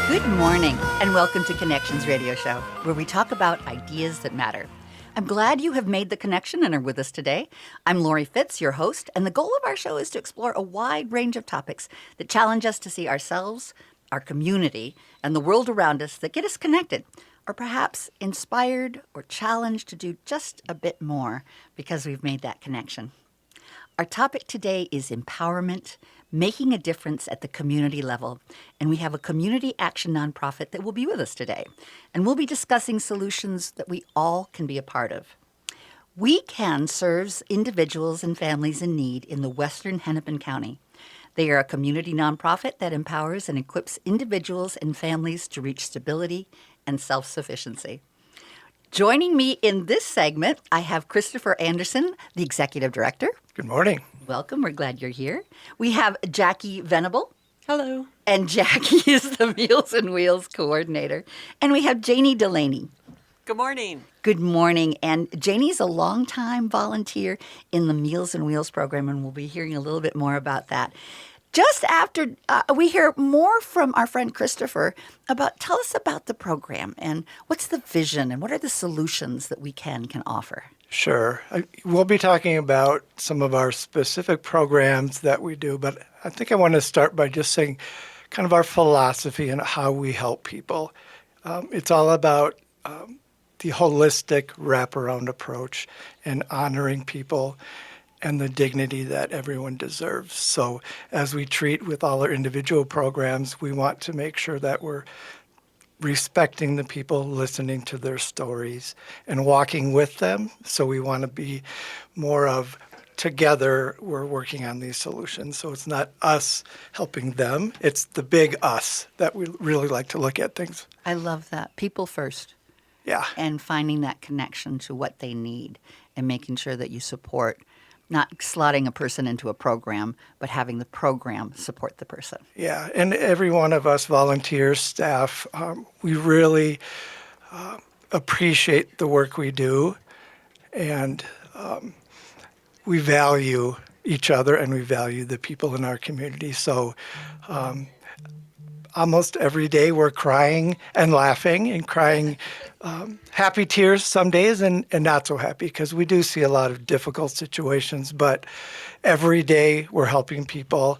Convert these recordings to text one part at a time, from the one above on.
Good morning, and welcome to Connections Radio Show, where we talk about ideas that matter. I'm glad you have made the connection and are with us today. I'm Lori Fitz, your host, and the goal of our show is to explore a wide range of topics that challenge us to see ourselves, our community, and the world around us that get us connected, or perhaps inspired or challenged to do just a bit more because we've made that connection. Our topic today is empowerment, making a difference at the community level. And we have a community action nonprofit that will be with us today. And we'll be discussing solutions that we all can be a part of. We Can serves individuals and families in need in the western Hennepin County. They are a community nonprofit that empowers and equips individuals and families to reach stability and self-sufficiency. Joining me in this segment, I have Christopher Anderson, the Executive Director. Good morning. Welcome. We're glad you're here. We have Jackie Venable. Hello. And Jackie is the Meals and Wheels Coordinator. And we have Janie Delaney. Good morning. Good morning. And Janie's a longtime volunteer in the Meals and Wheels program, and we'll be hearing a little bit more about that. Just after we hear more from our friend Christopher tell us about the program and what's the vision and what are the solutions that we can offer. Sure. We'll be talking about some of our specific programs that we do, but I think I want to start by just saying kind of our philosophy and how we help people. It's all about the holistic wraparound approach and honoring people and the dignity that everyone deserves. So as we treat with all our individual programs, we want to make sure that we're respecting the people, listening to their stories, and walking with them. So we want to be more of together, we're working on these solutions. So it's not us helping them, it's the big us that we really like to look at things. I love that. People first. Yeah. And finding that connection to what they need and making sure that you support, not slotting a person into a program, but having the program support the person. Yeah, and every one of us volunteers, staff, we really appreciate the work we do, and we value each other and we value the people in our community. So almost every day we're crying and laughing and crying happy tears some days and not so happy, because we do see a lot of difficult situations, but every day we're helping people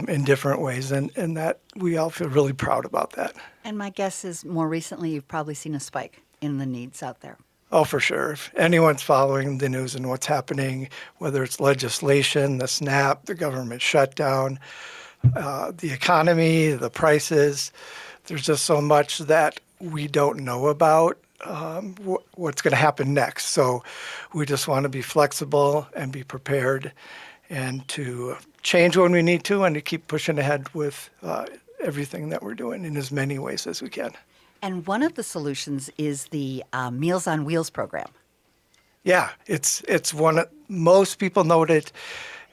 in different ways, and that we all feel really proud about that. And my guess is more recently you've probably seen a spike in the needs out there. Oh, for sure. If anyone's following the news and what's happening, whether it's legislation, the SNAP, the government shutdown, the economy, the prices, there's just so much that we don't know about what's going to happen next. So we just want to be flexible and be prepared and to change when we need to and to keep pushing ahead with everything that we're doing in as many ways as we can. And one of the solutions is the Meals on Wheels program. Yeah, it's one most people know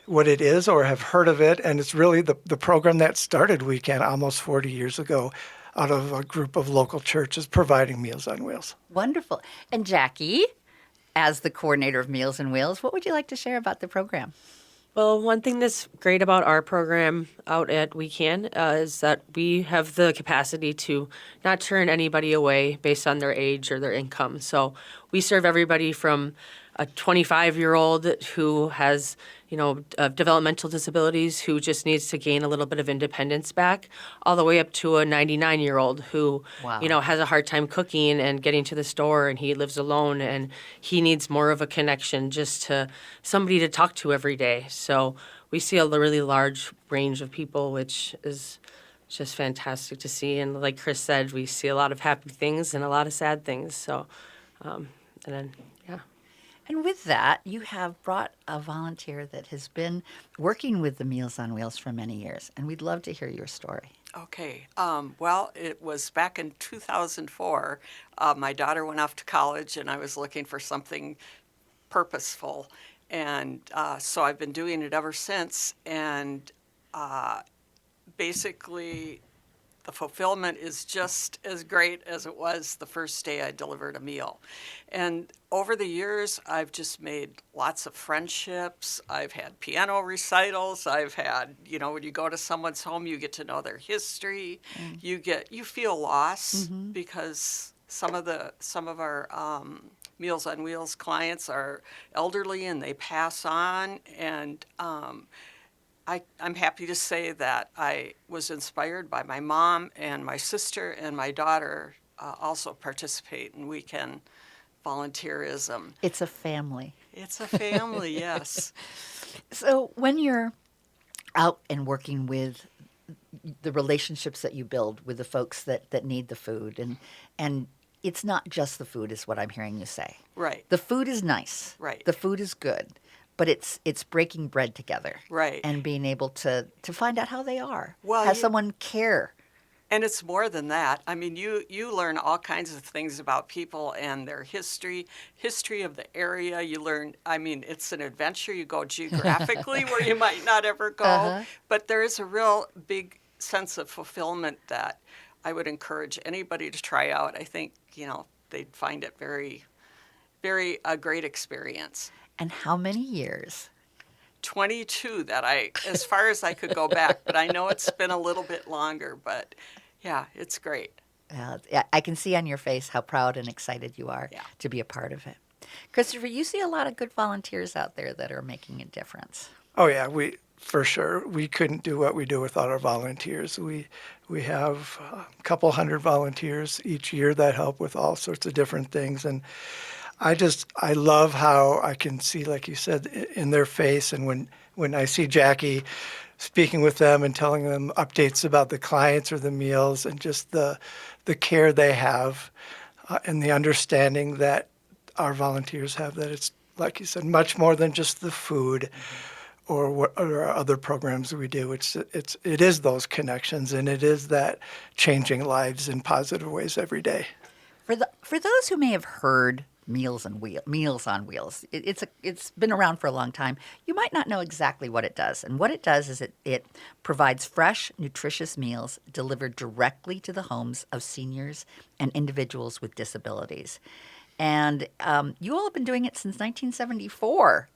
what it is or have heard of it, and it's really the program that started We Can almost 40 years ago out of a group of local churches providing Meals on Wheels. Wonderful. And Jackie, as the coordinator of Meals on Wheels, what would you like to share about the program? Well, one thing that's great about our program out at We Can is that we have the capacity to not turn anybody away based on their age or their income. So we serve everybody from a 25-year-old who has, developmental disabilities, who just needs to gain a little bit of independence back, all the way up to a 99-year-old who, Wow. has a hard time cooking and getting to the store, and he lives alone, and he needs more of a connection just to somebody to talk to every day. So we see a really large range of people, which is just fantastic to see. And like Chris said, we see a lot of happy things and a lot of sad things. So, And with that, you have brought a volunteer that has been working with the Meals on Wheels for many years, and we'd love to hear your story. Okay. Well, it was back in 2004. My daughter went off to college, and I was looking for something purposeful. And so I've been doing it ever since. And basically, the fulfillment is just as great as it was the first day I delivered a meal. And over the years, I've just made lots of friendships. I've had piano recitals. I've had, when you go to someone's home, you get to know their history. You feel lost because some of our Meals on Wheels clients are elderly and they pass on. And I'm happy to say that I was inspired by my mom and my sister and my daughter also participate in weekend volunteerism. It's a family. It's a family, yes. So when you're out and working with the relationships that you build with the folks that need the food, and it's not just the food is what I'm hearing you say. Right. The food is nice. Right. The food is good. But it's breaking bread together. Right. And being able to find out how they are. Well, have someone care. And it's more than that. I mean, you learn all kinds of things about people and their history of the area. You learn, it's an adventure. You go geographically where you might not ever go. But there is a real big sense of fulfillment that I would encourage anybody to try out. I think, they'd find it very, very a great experience. And how many years? 22 as far as I could go back, but I know it's been a little bit longer, but yeah, it's great. I can see on your face how proud and excited you are to be a part of it. Christopher, you see a lot of good volunteers out there that are making a difference. Oh yeah, for sure. We couldn't do what we do without our volunteers. We have a couple hundred volunteers each year that help with all sorts of different things, and I love how I can see, like you said, in their face, and when I see Jackie speaking with them and telling them updates about the clients or the meals, and just the care they have, and the understanding that our volunteers have, that it's, like you said, much more than just the food or other programs we do. It is those connections, and it is that changing lives in positive ways every day. For those who may have heard Meals on Wheels. It's been around for a long time. You might not know exactly what it does. And what it does is it provides fresh, nutritious meals delivered directly to the homes of seniors and individuals with disabilities. And you all have been doing it since 1974.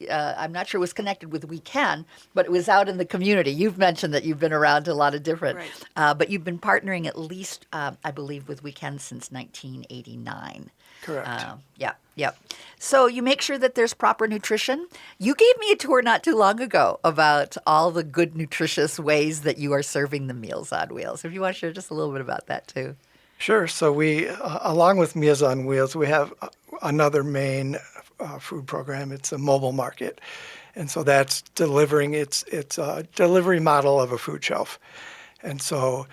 I'm not sure it was connected with We Can, but it was out in the community. You've mentioned that you've been around to a lot of different, but you've been partnering at least, I believe, with We Can since 1989. Correct. Yep. So you make sure that there's proper nutrition. You gave me a tour not too long ago about all the good, nutritious ways that you are serving the Meals on Wheels. If you want to share just a little bit about that too. Sure. So we, along with Meals on Wheels, we have another main food program. It's a mobile market, and so that's delivering. It's a delivery model of a food shelf, and so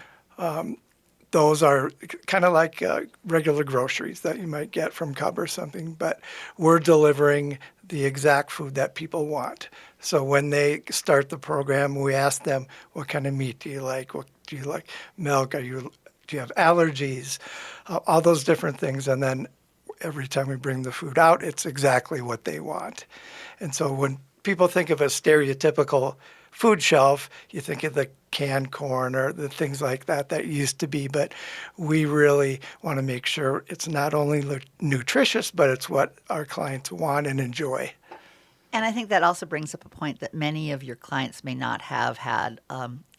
those are kind of like regular groceries that you might get from Cub or something, but we're delivering the exact food that people want. So when they start the program, we ask them, what kind of meat do you like? What do you like? Milk? Do you have allergies? All those different things. And then every time we bring the food out, it's exactly what they want. And so when people think of a stereotypical food shelf, you think of the canned corn or the things like that used to be, but we really want to make sure it's not only nutritious, but it's what our clients want and enjoy. And I think that also brings up a point that many of your clients may not have had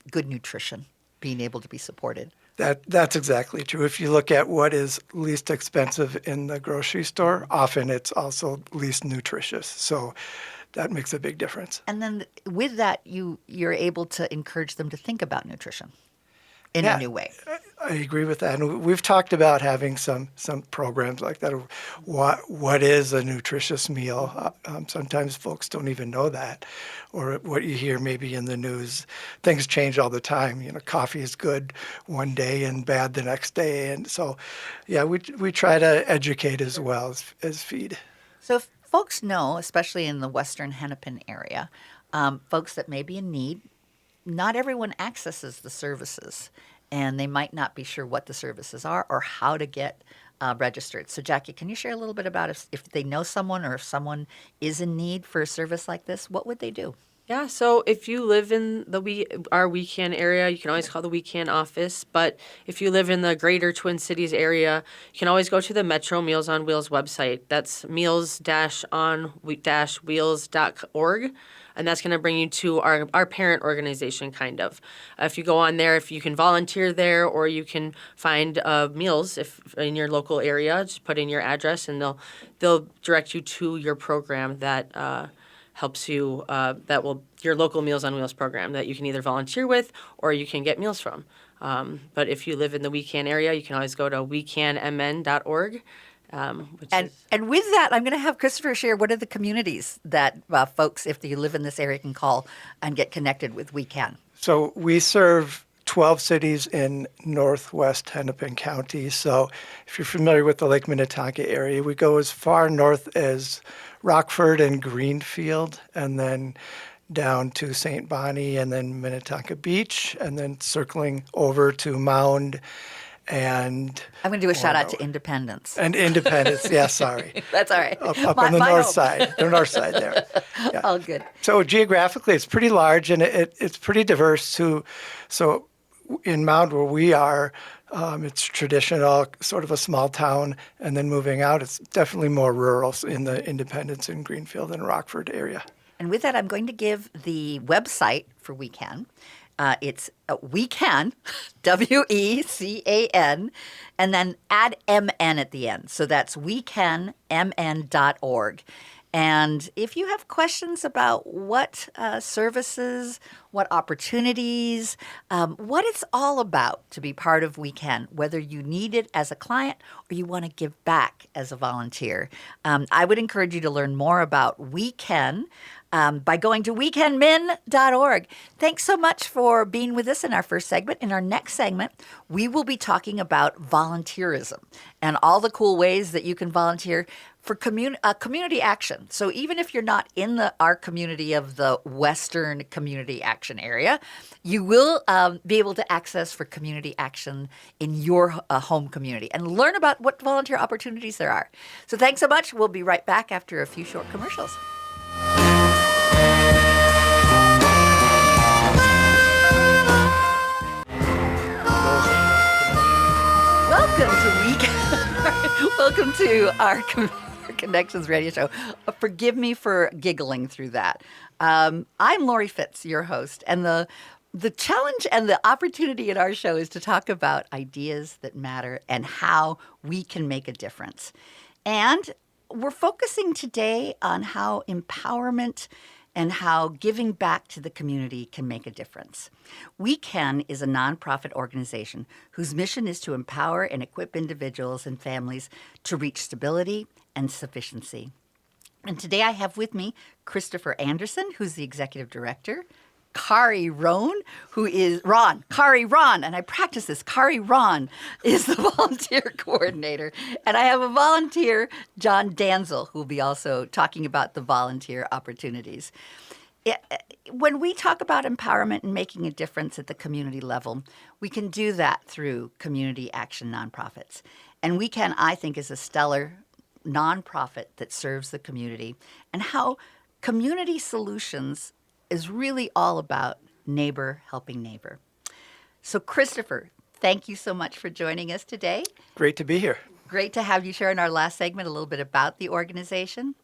good nutrition being able to be supported. That's exactly true. If you look at what is least expensive in the grocery store, often it's also least nutritious. So that makes a big difference. And then with that, you're able to encourage them to think about nutrition in a new way. I agree with that. And we've talked about having some programs like that. What is a nutritious meal? Sometimes folks don't even know that. Or what you hear maybe in the news, things change all the time. Coffee is good one day and bad the next day. And so, we try to educate as well as feed. So if folks know, especially in the Western Hennepin area, folks that may be in need, not everyone accesses the services, and they might not be sure what the services are or how to get registered. So, Jackie, can you share a little bit about if they know someone or if someone is in need for a service like this, what would they do? Yeah, so if you live in our Wecan area, you can always call the Wecan office. But if you live in the greater Twin Cities area, you can always go to the Metro Meals on Wheels website. That's meals-on-wheels.org. And that's going to bring you to our parent organization, kind of. If you go on there, if you can volunteer there, or you can find meals if in your local area, just put in your address, and they'll direct you to your program that helps you your local Meals on Wheels program that you can either volunteer with or you can get meals from. But if you live in the Wecan area, you can always go to wecanmn.org. And with that, I'm going to have Christopher share what are the communities that folks, if you live in this area, can call and get connected with Wecan. So we serve 12 cities in northwest Hennepin County. So if you're familiar with the Lake Minnetonka area, we go as far north as Rockford and Greenfield, and then down to St. Bonnie, and then Minnetonka Beach, and then circling over to Mound and I'm going to do a shout out to Independence. Independence. Yeah, sorry. That's all right. Up on the north side, the north side there. Yeah. All good. So geographically, it's pretty large, and it's pretty diverse too. So in Mound, where we are, it's traditional, sort of a small town, and then moving out, it's definitely more rural in the Independence and Greenfield and Rockford area. And with that, I'm going to give the website for Wecan. It's Wecan, WECAN, and then add MN at the end. So that's wecanmn.org. And if you have questions about what services, what opportunities, what it's all about to be part of Wecan, whether you need it as a client or you want to give back as a volunteer, I would encourage you to learn more about Wecan by going to wecanmin.org. Thanks so much for being with us in our first segment. In our next segment, we will be talking about volunteerism and all the cool ways that you can volunteer for community action. So even if you're not in our community of the Western Community Action area, you will be able to access for community action in your home community and learn about what volunteer opportunities there are. So thanks so much. We'll be right back after a few short commercials. Welcome to our Connections radio show. Forgive me for giggling through that. I'm Lori Fitz, your host, and the challenge and the opportunity at our show is to talk about ideas that matter and how we can make a difference. And we're focusing today on how empowerment and how giving back to the community can make a difference. Wecan is a nonprofit organization whose mission is to empower and equip individuals and families to reach stability and sufficiency. And today I have with me Christopher Anderson, who's the executive director, Kari Ron, Kari Ron, and I practice this. Kari Ron is the volunteer coordinator. And I have a volunteer, John Danzel, who will be also talking about the volunteer opportunities. When we talk about empowerment and making a difference at the community level, we can do that through community action nonprofits. And Wecan, I think, is a stellar nonprofit that serves the community, and how community solutions is really all about neighbor helping neighbor. So Christopher, thank you so much for joining us today. Great to be here. Great to have you share in our last segment a little bit about the organization.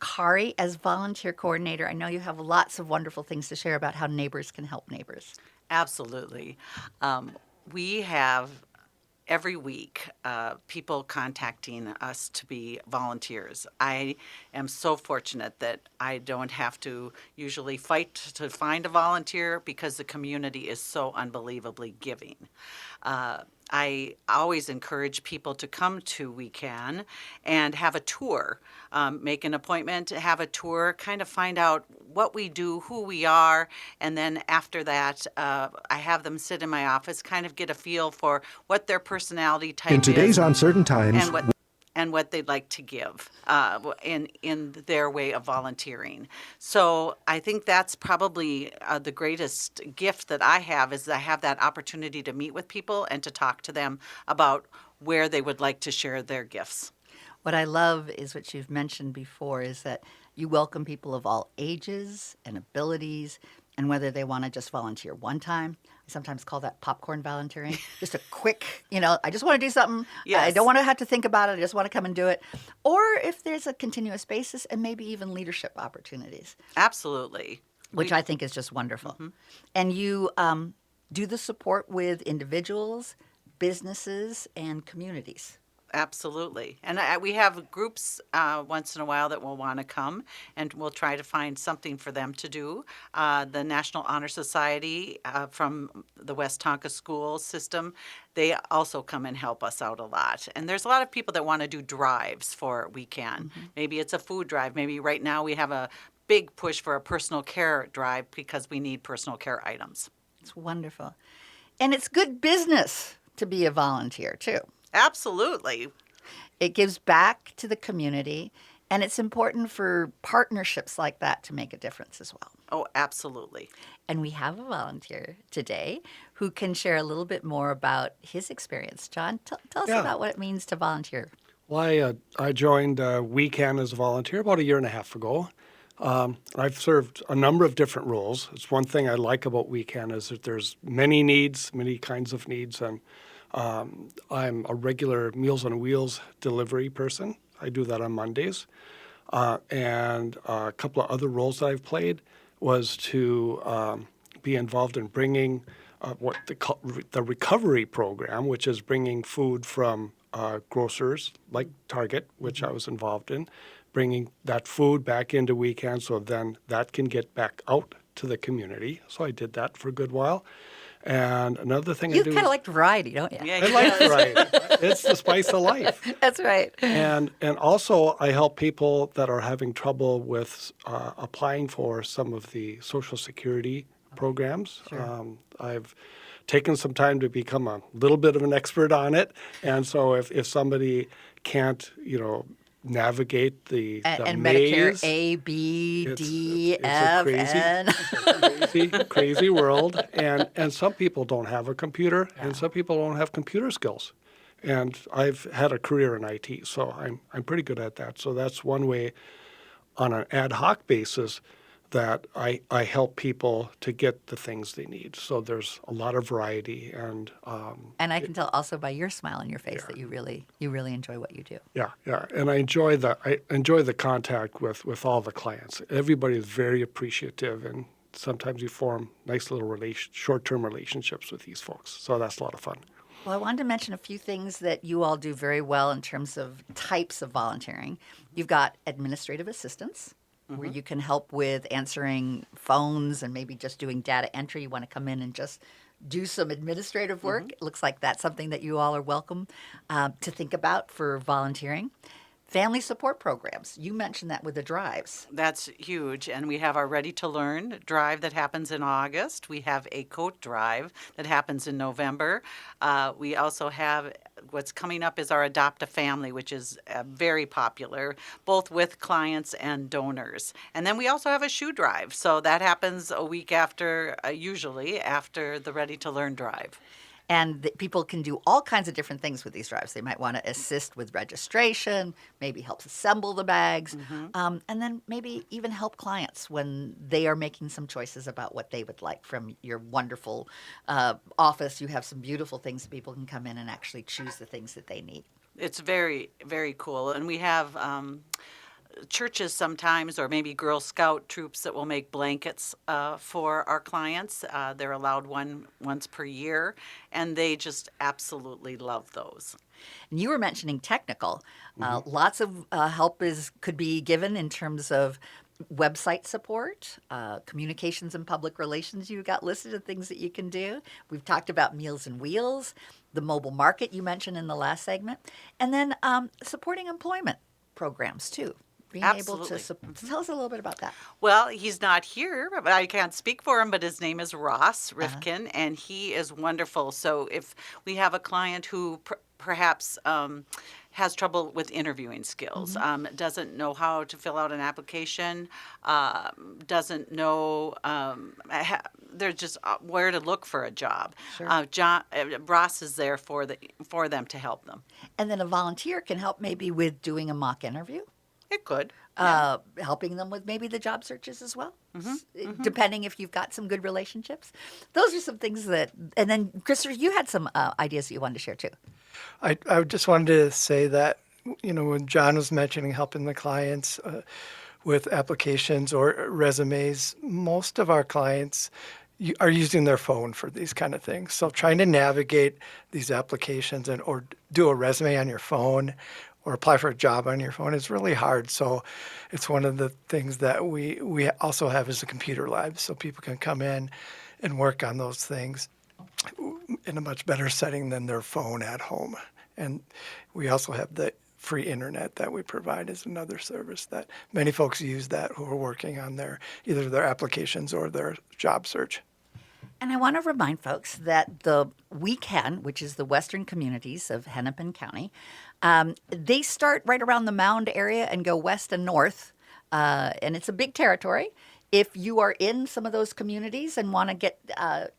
Kari, as volunteer coordinator, I know you have lots of wonderful things to share about how neighbors can help neighbors. Absolutely. We have every week people contacting us to be volunteers. I am so fortunate that I don't have to usually fight to find a volunteer because the community is so unbelievably giving. I always encourage people to come to Wecan and have a tour, make an appointment to have a tour, kind of find out what we do, who we are, and then after that, I have them sit in my office, kind of get a feel for what their personality type is. In today's uncertain times, and what they'd like to give in their way of volunteering. So I think that's probably the greatest gift that I have, is I have that opportunity to meet with people and to talk to them about where they would like to share their gifts. What I love is what you've mentioned before, is that You welcome people of all ages and abilities, and whether they want to just volunteer one time. I sometimes call that popcorn volunteering. Just a quick, I just want to do something. I Yes. don't want to have to think about it. I just want to come and do it. Or if there's a continuous basis and maybe even leadership opportunities, Absolutely. which I think is just wonderful. And you do the support with individuals, businesses, and communities. Absolutely. And we have groups once in a while that will want to come, and we'll try to find something for them to do. The National Honor Society from the West Tonka school system, they also come and help us out a lot. And there's a lot of people that want to do drives for We Can. Maybe it's a food drive. Maybe right now we have a big push for a personal care drive because we need personal care items. It's wonderful. And it's good business to be a volunteer, too. Absolutely. It gives back to the community, and it's important for partnerships like that to make a difference as well. Oh, absolutely. And we have a volunteer today who can share a little bit more about his experience. John, tell us Yeah. about what it means to volunteer. Well, I joined We Can as a volunteer about a year and a half ago. I've served a number of different roles. It's one thing I like about We Can is that there's many needs, many kinds of needs, and I'm a regular Meals on Wheels delivery person. I do that on Mondays. And a couple of other roles that I've played was to be involved in bringing what the recovery program, which is bringing food from grocers like Target, which I was involved in, bringing that food back into We Can so then that can get back out to the community. So I did that for a good while. And another thing You I do kind of is like variety, don't you? Yeah, I like variety. It's the spice of life. That's right. And also, I help people that are having trouble with applying for some of the Social Security programs. I've taken some time to become a little bit of an expert on it, and so if somebody can't, navigate the And maze, Medicare A, B, It's- D, it's a F, crazy- N. crazy world, and some people don't have a computer, and some people don't have computer skills. And I've had a career in IT, so I'm pretty good at that. So that's one way, on an ad hoc basis, that I help people to get the things they need. So there's a lot of variety, and And I can tell also by your smile on your face that you really enjoy what you do. yeah, and I enjoy the contact with all the clients. Everybody is very appreciative, and sometimes you form nice little short-term relationships with these folks. So that's a lot of fun. Well, I wanted to mention a few things that you all do very well in terms of types of volunteering. You've got administrative assistance, where you can help with answering phones and maybe just doing data entry. You want to come in and just do some administrative work. It looks like that's something that you all are welcome to think about for volunteering. Family support programs. You mentioned that with the drives. That's huge. And we have our Ready to Learn drive that happens in August. We have a coat drive that happens in November. We also have what's coming up is our Adopt a Family, which is very popular, both with clients and donors. And then we also have a shoe drive. So that happens a week after, usually after the Ready to Learn drive. And people can do all kinds of different things with these drives. They might want to assist with registration, maybe help assemble the bags, and then maybe even help clients when they are making some choices about what they would like from your wonderful office. You have some beautiful things that people can come in and actually choose the things that they need. It's very, very cool. And we have churches sometimes, or maybe Girl Scout troops that will make blankets for our clients. They're allowed once per year, and they just absolutely love those. And you were mentioning technical. Lots of help could be given in terms of website support, communications and public relations you got listed of things that you can do. We've talked about Meals and Wheels, the mobile market you mentioned in the last segment, and then supporting employment programs too. Being able to Absolutely. tell us a little bit about that. Well, he's not here, but I can't speak for him, but his name is Ross Rifkin, and he is wonderful. So if we have a client who perhaps has trouble with interviewing skills, doesn't know how to fill out an application, doesn't know they're just where to look for a job. Sure. Ross is there for them to help them. And then a volunteer can help maybe with doing a mock interview. It could. Helping them with maybe the job searches as well, depending if you've got some good relationships. Those are some things that, and then Christopher, you had some ideas that you wanted to share too. I just wanted to say that, when John was mentioning helping the clients with applications or resumes, most of our clients are using their phone for these kind of things. So trying to navigate these applications or do a resume on your phone or apply for a job on your phone is really hard. So it's one of the things that we also have is a computer lab, so people can come in and work on those things in a much better setting than their phone at home. And we also have the free internet that we provide as another service that many folks use that who are working on either their applications or their job search. And I want to remind folks that the WeCan, which is the Western Communities of Hennepin County, they start right around the Mound area and go west and north, and it's a big territory. If you are in some of those communities and want to get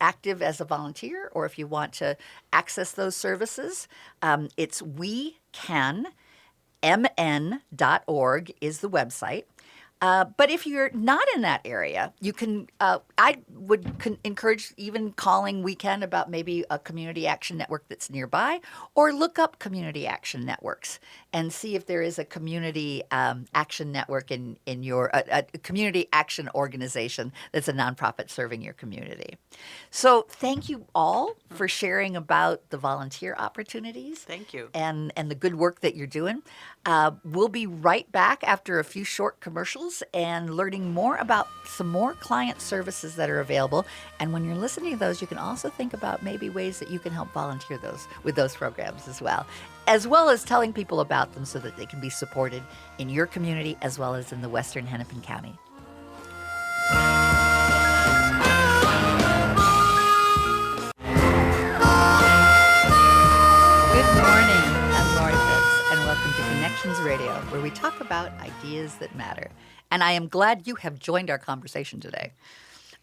active as a volunteer, or if you want to access those services, it's wecanmn.org is the website. But if you're not in that area, you can. I would encourage even calling WeCan about maybe a community action network that's nearby, or look up community action networks and see if there is a community action network in your a community action organization that's a nonprofit serving your community. So thank you all for sharing about the volunteer opportunities. Thank you. And the good work that you're doing. We'll be right back after a few short commercials and learning more about some more client services that are available. And when you're listening to those, you can also think about maybe ways that you can help volunteer with those programs as well as telling people about them so that they can be supported in your community as well as in the Western Hennepin County. Good morning. I'm Lori Fitz, and welcome to Connections Radio, where we talk about ideas that matter. And I am glad you have joined our conversation today.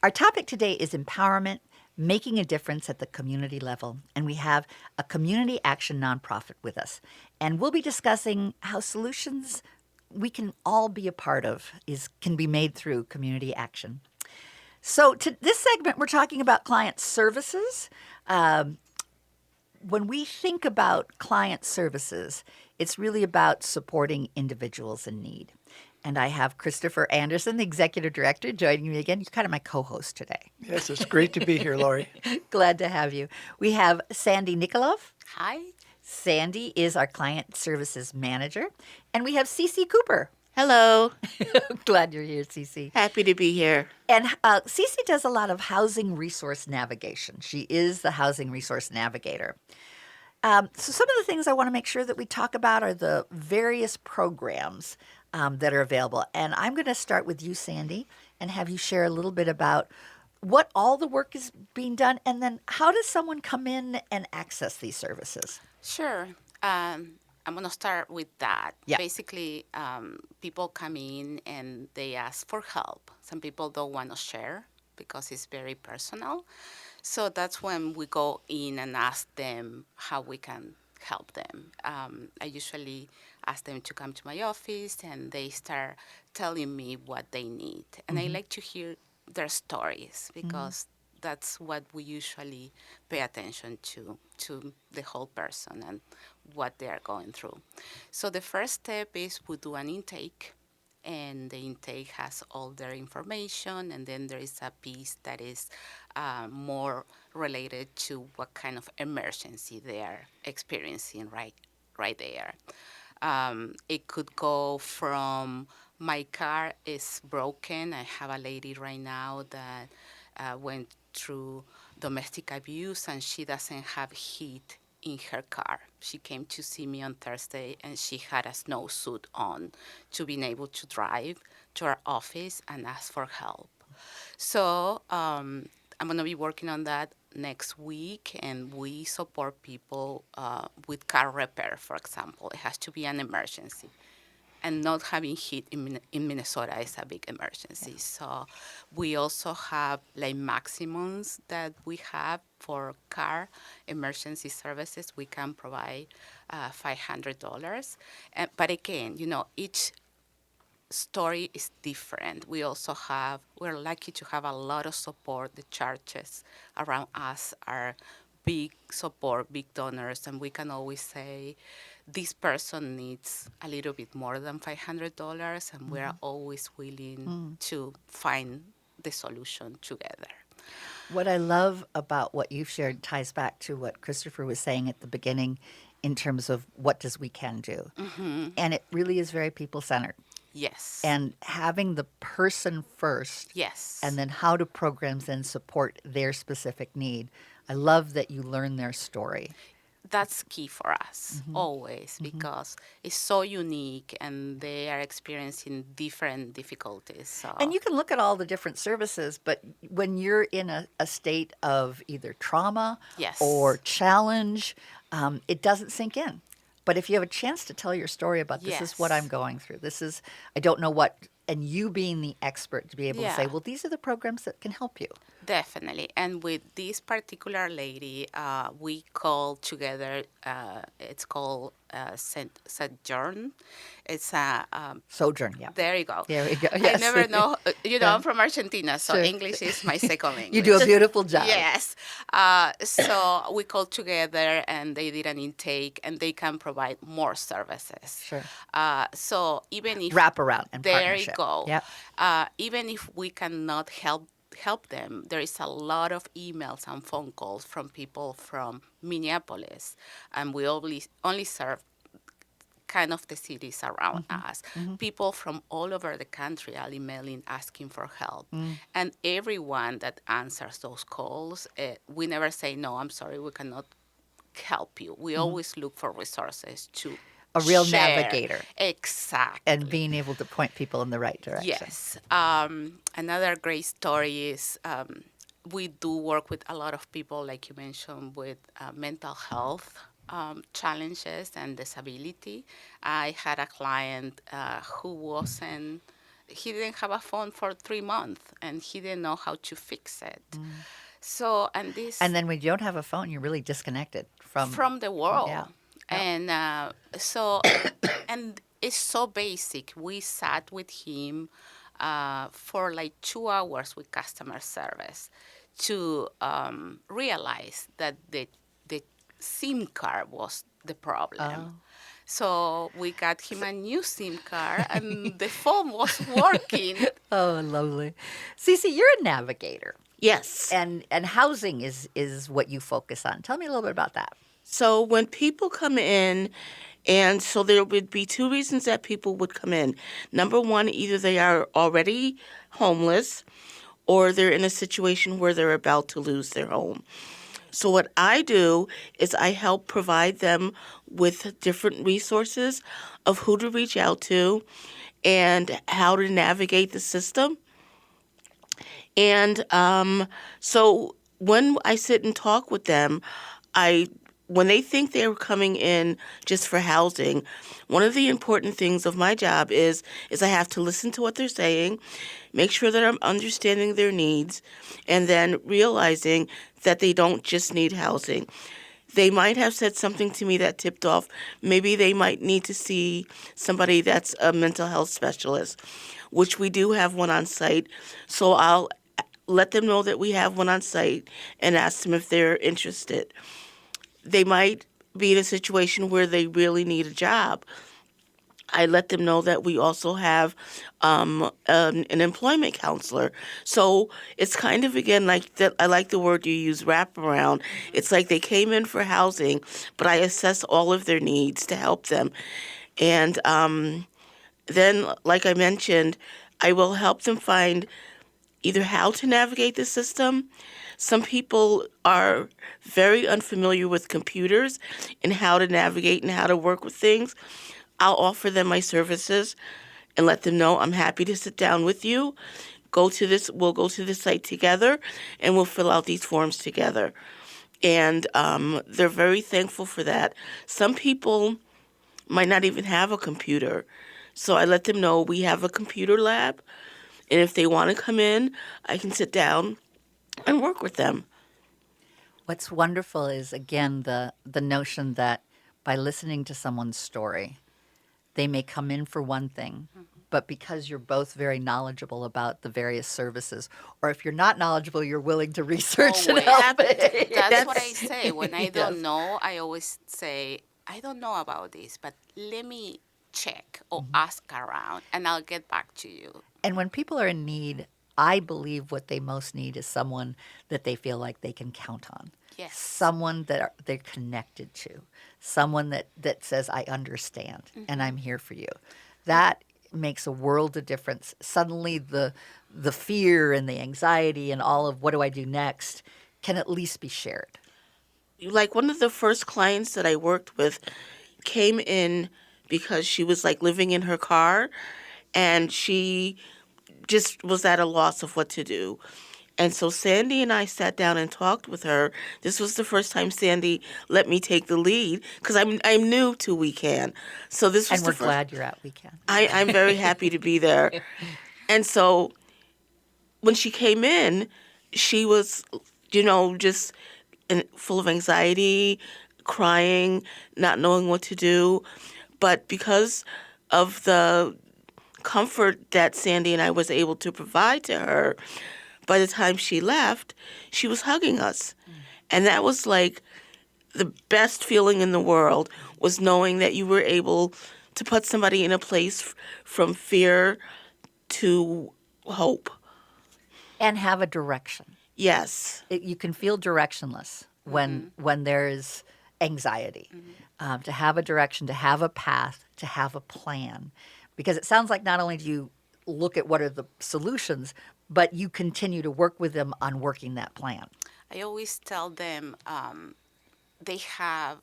Our topic today is empowerment, making a difference at the community level. And we have a community action nonprofit with us. And we'll be discussing how solutions we can all be a part of can be made through community action. So to this segment, we're talking about client services. When we think about client services, it's really about supporting individuals in need. And I have Christopher Anderson, the Executive Director, joining me again. You're kind of my co-host today. Yes, it's great to be here, Lori. Glad to have you. We have Sandy Nikolov. Hi. Sandy is our Client Services Manager. And we have Cece Cooper. Hello. Glad you're here, Cece. Happy to be here. And Cece does a lot of housing resource navigation. She is the housing resource navigator. So some of the things I want to make sure that we talk about are the various programs that are available. And I'm going to start with you, Sandy, and have you share a little bit about what all the work is being done, and then how does someone come in and access these services? Sure. I'm going to start with that. Yeah. Basically, people come in and they ask for help. Some people don't want to share because it's very personal. So that's when we go in and ask them how we can help them. I usually ask them to come to my office and they start telling me what they need. And I like to hear their stories because that's what we usually pay attention to the whole person and what they are going through. So the first step is we do an intake, and the intake has all their information, and then there is a piece that is more related to what kind of emergency they are experiencing right there. It could go from my car is broken. I have a lady right now that went through domestic abuse and she doesn't have heat in her car. She came to see me on Thursday and she had a snowsuit on to be able to drive to our office and ask for help. So I'm going to be working on that next week, and we support people with car repair, for example. It has to be an emergency. And not having heat in Minnesota is a big emergency. So we also have like maximums that we have for car emergency services. We can provide $500. But again, each story is different. We're lucky to have a lot of support. The churches around us are big support, big donors, and we can always say, this person needs a little bit more than $500, and we're always willing to find the solution together. What I love about what you've shared ties back to what Christopher was saying at the beginning in terms of what does We Can do. And it really is very people-centered. Yes. And having the person first, yes. and then how do programs then support their specific need. I love that you learn their story. That's key for us always, because it's so unique and they are experiencing different difficulties. So. And you can look at all the different services, but when you're in a state of either trauma Yes. or challenge, it doesn't sink in. But if you have a chance to tell your story about this is what Yes. I'm going through, this is, I don't know what, and you being the expert to be able to say, Yeah. well, these are the programs that can help you. Definitely. And with this particular lady, we call together, it's called Sojourn. It's a, Sojourn, yeah. there you go. There we go. I Yes. never know, I'm from Argentina, so Sure. English is my second language. You do a beautiful job. Yes. So we called together and they did an intake and they can provide more services. Sure. So even if Wraparound and there partnership. you go. Yep. Even if we cannot help them, there is a lot of emails and phone calls from people from Minneapolis, and we only serve kind of the cities around us. People from all over the country are emailing asking for help. And everyone that answers those calls, we never say, no, I'm sorry, we cannot help you. We always look for resources to A real share. navigator. Exactly. And being able to point people in the right direction. Yes. Another great story is we do work with a lot of people, like you mentioned, with mental health challenges and disability. I had a client who he didn't have a phone for 3 months, and he didn't know how to fix it. So, and then when you don't have a phone, you're really disconnected from the world. Yeah. And so, and it's so basic. We sat with him for like 2 hours with customer service to realize that the SIM card was the problem. So we got him a new SIM card, and the phone was working. Oh, lovely. Cece, you're a navigator. Yes. And housing is what you focus on. Tell me a little bit about that. So when people come in, and so there would be two reasons that people would come in. Number one, either they are already homeless or they're in a situation where they're about to lose their home. So what I do is I help provide them with different resources of who to reach out to and how to navigate the system. And so when I sit and talk with them, when they think they're coming in just for housing, one of the important things of my job is I have to listen to what they're saying, make sure that I'm understanding their needs, and then realizing that they don't just need housing. They might have said something to me that tipped off. Maybe they might need to see somebody that's a mental health specialist, which we do have one on site. So I'll let them know that we have one on site and ask them if they're interested. They might be in a situation where they really need a job. I let them know that we also have an employment counselor. So it's kind of, again, like that. I like the word you use, wraparound. It's like they came in for housing, but I assess all of their needs to help them. And then, like I mentioned, I will help them find either how to navigate the system. Some people are very unfamiliar with computers and how to navigate and how to work with things. I'll offer them my services and let them know I'm happy to sit down with you. We'll go to the site together and we'll fill out these forms together. And they're very thankful for that. Some people might not even have a computer. So I let them know we have a computer lab. And if they want to come in, I can sit down and work with them. What's wonderful is, again, the notion that by listening to someone's story, they may come in for one thing, but because you're both very knowledgeable about the various services, or if you're not knowledgeable, you're willing to research and Always. help. That's what I say. When I Yes. don't know, I always say, I don't know about this, but let me check or ask around, and I'll get back to you. And when people are in need, I believe what they most need is someone that they feel like they can count on. Yes. Someone that they're connected to. Someone that says, I understand and I'm here for you. That makes a world of difference. Suddenly the fear and the anxiety and all of what do I do next can at least be shared. Like one of the first clients that I worked with came in because she was like living in her car and she just was at a loss of what to do. And so Sandy and I sat down and talked with her. This was the first time Sandy let me take the lead because I'm new to We Can. So this was And the we're first. glad you're at We Can. I'm very happy to be there. And so when she came in, she was, just full of anxiety, crying, not knowing what to do. But because of the comfort that Sandy and I was able to provide to her, by the time she left, she was hugging us. And that was like the best feeling in the world, was knowing that you were able to put somebody in a place from fear to hope. And have a direction. Yes. You can feel directionless when there's anxiety. To have a direction, to have a path, to have a plan. Because it sounds like not only do you look at what are the solutions, but you continue to work with them on working that plan. I always tell them they have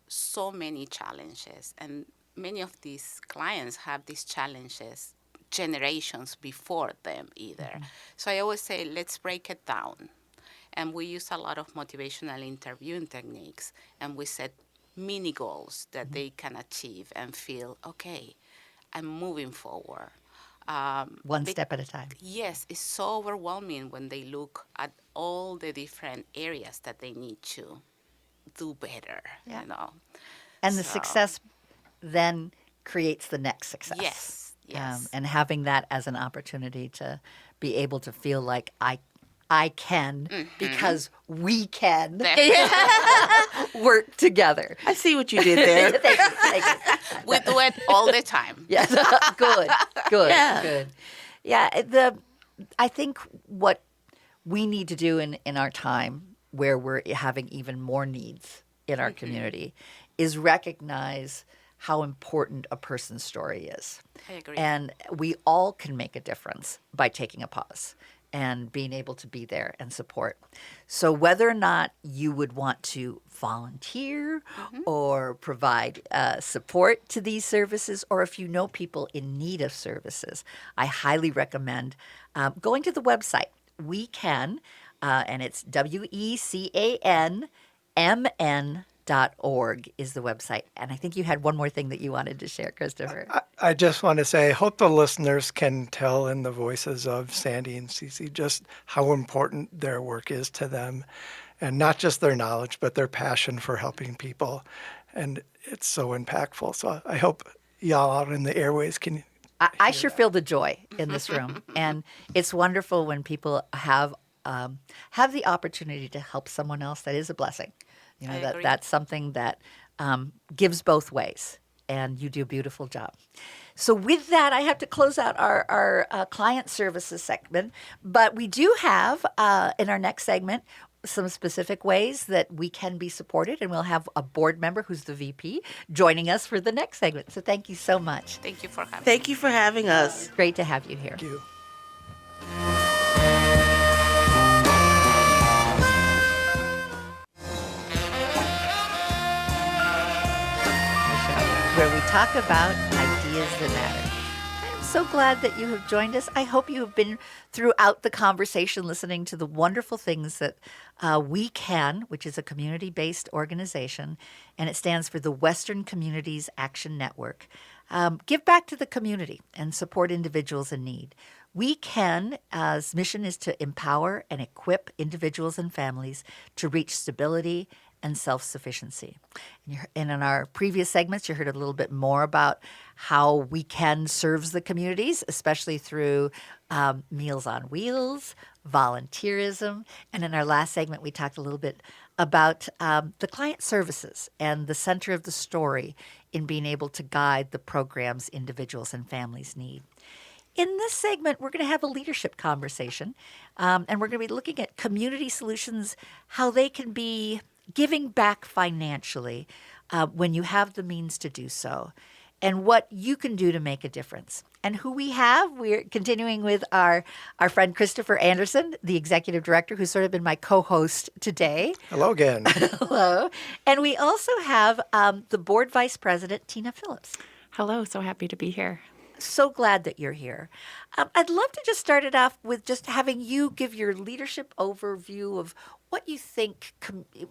so many challenges, and many of these clients have these challenges generations before them either. So I always say, let's break it down. And we use a lot of motivational interviewing techniques, and we set mini goals that they can achieve and feel, okay, I'm moving forward. One step at a time. Yes, it's so overwhelming when they look at all the different areas that they need to do better, Yeah. you know. And the So- success then creates the next success. Yes, yes. And having that as an opportunity to be able to feel like I can because we can work together. I see what you did there. Thank you. We do it all the time. Yes. Good. Yeah. Good. Yeah. I think what we need to do in our time where we're having even more needs in our community is recognize how important a person's story is. I agree. And we all can make a difference by taking a pause and being able to be there and support. So whether or not you would want to volunteer or provide support to these services, or if you know people in need of services, I highly recommend going to the website. We Can, and it's WECANMN.org is the website. And I think you had one more thing that you wanted to share, Christopher. I just want to say, I hope the listeners can tell in the voices of Sandy and Cece just how important their work is to them, and not just their knowledge, but their passion for helping people. And it's so impactful. So I hope y'all out in the airways can. I sure feel the joy in this room, and it's wonderful when people have the opportunity to help someone else. That is a blessing. You know, I agree. that's something that gives both ways, and you do a beautiful job. So with that, I have to close out our client services segment, but we do have in our next segment some specific ways that we can be supported, and we'll have a board member who's the VP joining us for the next segment. So thank you so much. Thank you for having me. Thank you for having us. Great to have you here. Thank you. Where we talk about ideas that matter. I'm so glad that you have joined us. I hope you have been throughout the conversation listening to the wonderful things that We Can, which is a community-based organization, and it stands for the Western Communities Action Network. Give back to the community and support individuals in need. We Can's mission is to empower and equip individuals and families to reach stability and self-sufficiency. And in our previous segments, you heard a little bit more about how Weekend serves the communities, especially through Meals on Wheels, volunteerism. And in our last segment, we talked a little bit about the client services and the center of the story in being able to guide the programs individuals and families need. In this segment, we're going to have a leadership conversation, and we're going to be looking at community solutions, how they can be giving back financially when you have the means to do so, and what you can do to make a difference. And who we have, we're continuing with our friend Christopher Anderson, the executive director, who's sort of been my co-host today. Hello again. Hello. And we also have the board vice president, Tina Phillips. Hello, so happy to be here. So glad that you're here. I'd love to just start it off with just having you give your leadership overview of what you think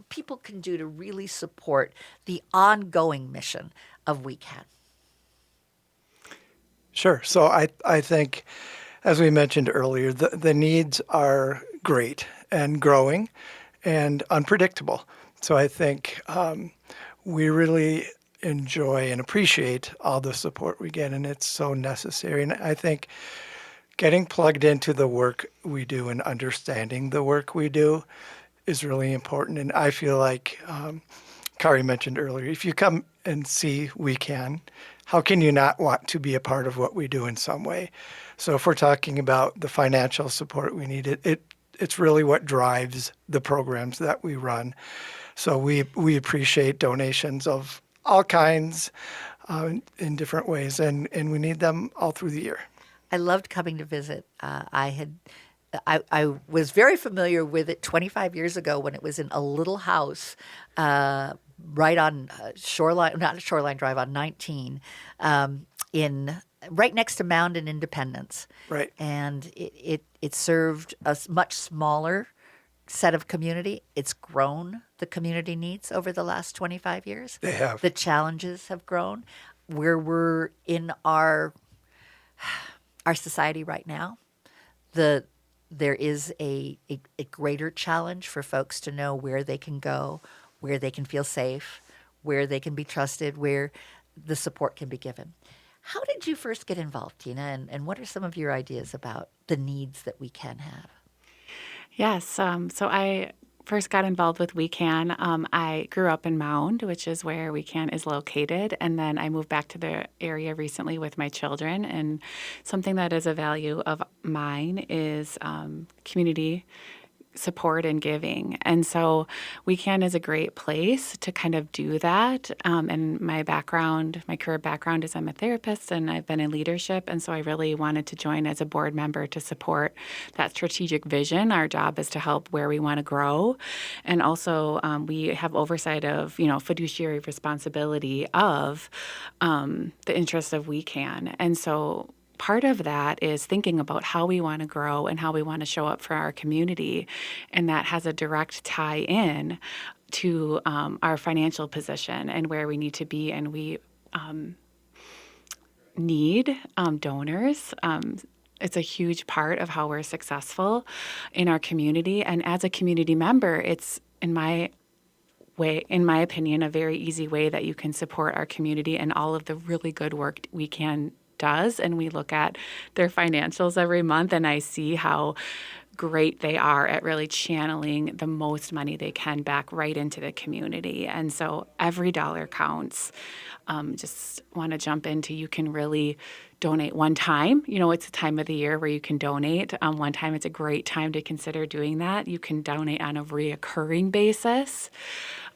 people can do to really support the ongoing mission of WeCan. Sure. So I think, as we mentioned earlier, the needs are great and growing and unpredictable. So I think we really enjoy and appreciate all the support we get, and it's so necessary. And I think getting plugged into the work we do and understanding the work we do is really important. And I feel like Kari mentioned earlier, if you come and see WeCan, how can you not want to be a part of what we do in some way? So if we're talking about the financial support we need, it's really what drives the programs that we run. So we appreciate donations of all kinds in different ways, and we need them all through the year. I loved coming to visit. I was very familiar with it 25 years ago when it was in a little house right on Shoreline Drive on 19, right next to Mound and Independence. Right. And it served a much smaller set of community. It's grown the community needs over the last 25 years. They have. The challenges have grown. Where we're in our society right now, there is a greater challenge for folks to know where they can go, where they can feel safe, where they can be trusted, where the support can be given. How did you first get involved, Tina, and what are some of your ideas about the needs that we can have? Yes, so I first got involved with WeCan. I grew up in Mound, which is where WeCan is located, and then I moved back to the area recently with my children. And something that is a value of mine is community support and giving. And so WeCan is a great place to kind of do that. And my career background is I'm a therapist and I've been in leadership. And so I really wanted to join as a board member to support that strategic vision. Our job is to help where we want to grow. And also we have oversight of, fiduciary responsibility of the interests of WeCan. And so part of that is thinking about how we want to grow and how we want to show up for our community. And that has a direct tie in to our financial position and where we need to be. And we need donors. It's a huge part of how we're successful in our community. And as a community member, it's, in my opinion, a very easy way that you can support our community and all of the really good work WeCan does. And we look at their financials every month, and I see how great they are at really channeling the most money they can back right into the community. And so every dollar counts. Just want to jump into, you can really donate one time. It's a time of the year where you can donate. One time, it's a great time to consider doing that. You can donate on a reoccurring basis.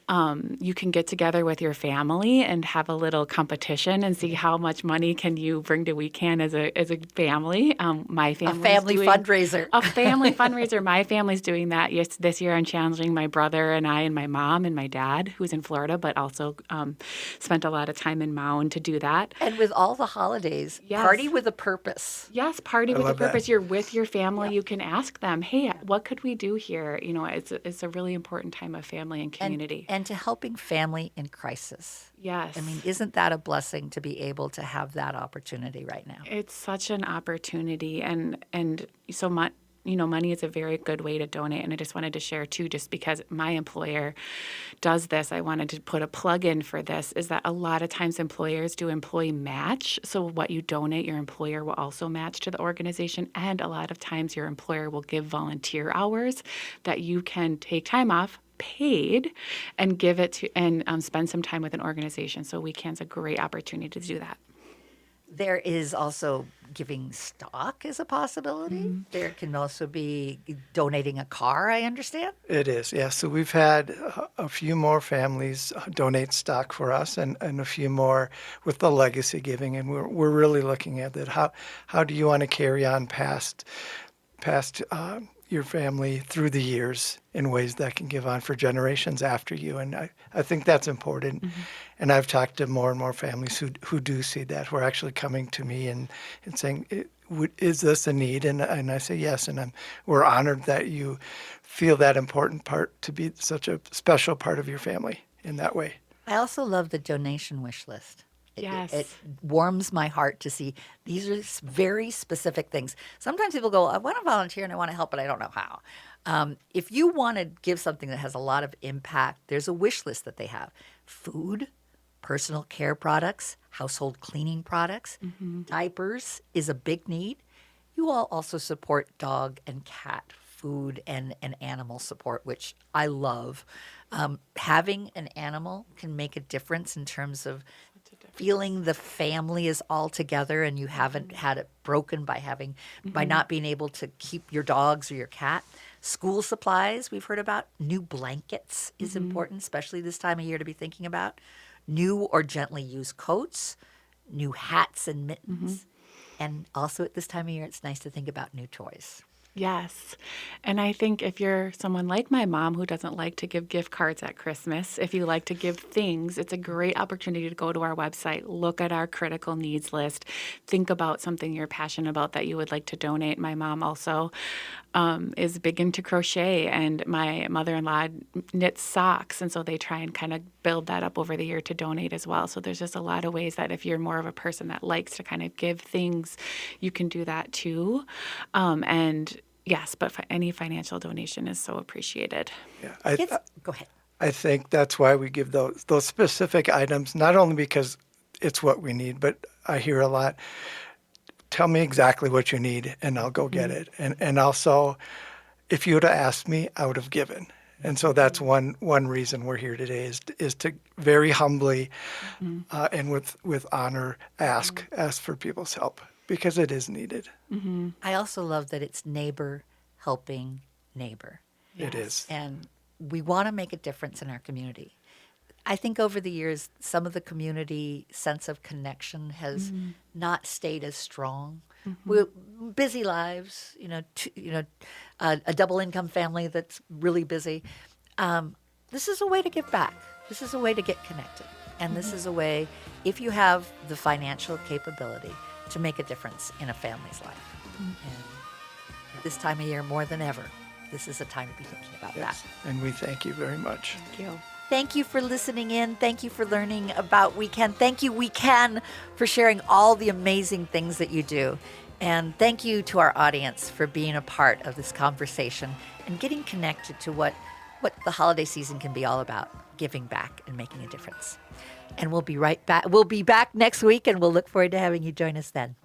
You can get together with your family and have a little competition and see how much money can you bring to WeCan as a family. My family fundraiser. A family fundraiser. My family's doing that. Yes, this year I'm challenging my brother and I and my mom and my dad, who's in Florida, but also spent a lot of time in Mound to do that. And with all the holidays, yes. Party with a purpose. Yes, party with a purpose. That. You're with your family. Yeah. You can ask them, hey, what could we do here? It's a really important time of family and community. And to helping family in crisis. Yes. I mean, isn't that a blessing to be able to have that opportunity right now? It's such an opportunity. And so money is a very good way to donate. And I just wanted to share too, just because my employer does this, I wanted to put a plug in for this, is that a lot of times employers do employee match. So what you donate, your employer will also match to the organization. And a lot of times your employer will give volunteer hours that you can take time off, paid, and give it to and spend some time with an organization. So Weekend's a great opportunity to do that. There is also giving stock is a possibility. Mm-hmm. There can also be donating a car, I understand. It is, yeah. So we've had a few more families donate stock for us, and a few more with the legacy giving, and we're really looking at that. How do you want to carry on past your family through the years in ways that can give on for generations after you? And I think that's important. Mm-hmm. And I've talked to more and more families who do see that, who are actually coming to me and saying, is this a need? And I say yes, and we're honored that you feel that important part to be such a special part of your family in that way. I also love the donation wish list. Yes. It warms my heart to see these are very specific things. Sometimes people go, I want to volunteer and I want to help, but I don't know how. If you want to give something that has a lot of impact, there's a wish list that they have. Food, personal care products, household cleaning products, diapers is a big need. You all also support dog and cat food and animal support, which I love. Having an animal can make a difference in terms of feeling the family is all together and you haven't had it broken by not being able to keep your dogs or your cat. School supplies, we've heard about. New blankets is important, especially this time of year to be thinking about. New or gently used coats, new hats and mittens. And also at this time of year, it's nice to think about new toys. Yes. And I think if you're someone like my mom who doesn't like to give gift cards at Christmas, if you like to give things, it's a great opportunity to go to our website, look at our critical needs list, think about something you're passionate about that you would like to donate. My mom also is big into crochet, and my mother-in-law knits socks, and so they try and kind of build that up over the year to donate as well. So there's just a lot of ways that if you're more of a person that likes to kind of give things, you can do that too. And yes, but any financial donation is so appreciated. Yeah, Go ahead. I think that's why we give those specific items, not only because it's what we need, but I hear a lot, tell me exactly what you need and I'll go get it. And also, if you would have asked me, I would have given. And so that's one reason we're here today is to very humbly and with honor ask for people's help, because it is needed. I also love that it's neighbor helping neighbor. It is. And we want to make a difference in our community. I think over the years, some of the community sense of connection has not stayed as strong. We're busy lives, a double income family that's really busy. This is a way to give back. This is a way to get connected. And this is a way, if you have the financial capability, to make a difference in a family's life. And this time of year, more than ever, this is a time to be thinking about that. And we thank you very much. Thank you. Thank you for listening in. Thank you for learning about Weekend. Thank you, Weekend, for sharing all the amazing things that you do. And thank you to our audience for being a part of this conversation and getting connected to what the holiday season can be all about, giving back and making a difference. And we'll be right back. We'll be back next week, and we'll look forward to having you join us then.